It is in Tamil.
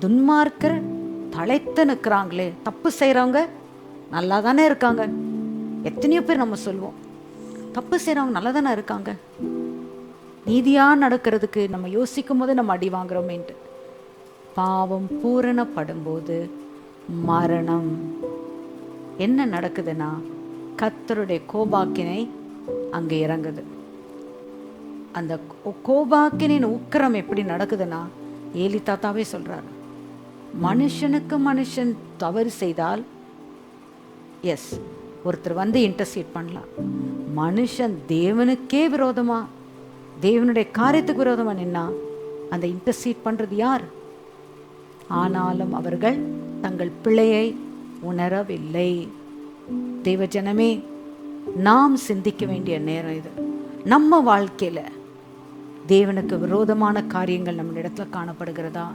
துன்மார்க்கர் தழைத்து நிற்கிறாங்களே, தப்பு செய்கிறவங்க நல்லா தானே இருக்காங்க. எத்தனையோ பேர் நம்ம சொல்லுவோம், தப்பு செய்கிறவங்க நல்லா தானே இருக்காங்க. நீதியாக நடக்கிறதுக்கு நம்ம யோசிக்கும் போது நம்ம அடி வாங்குறோமேன்ட்டு. பாவம் பூரணப்படும் போது மரணம். என்ன நடக்குதுன்னா, கர்த்தருடைய கோபாக்கினை அங்கே இறங்குது. அந்த கோபாக்கினின் உக்கிரம் எப்படி நடக்குதுன்னா, ஏலி தாத்தாவே சொல்றாரு, மனுஷனுக்கு மனுஷன் தவறு செய்தால் எஸ் ஒருத்தர் வந்து இன்டர்சீட் பண்ணலாம். மனுஷன் தேவனுக்கே விரோதமா, தேவனுடைய காரியத்துக்கு விரோதமா நின்னா அந்த இன்டர்சீட் பண்றது யார்? ஆனாலும் அவர்கள் தங்கள் பிழையை உணரவில்லை. தேவ ஜனமே, நாம் சிந்திக்க வேண்டிய நேரம் இது. நம்ம வாழ்க்கையில தேவனுக்கு விரோதமான காரியங்கள் நம்ம இடத்துல காணப்படுகிறதா?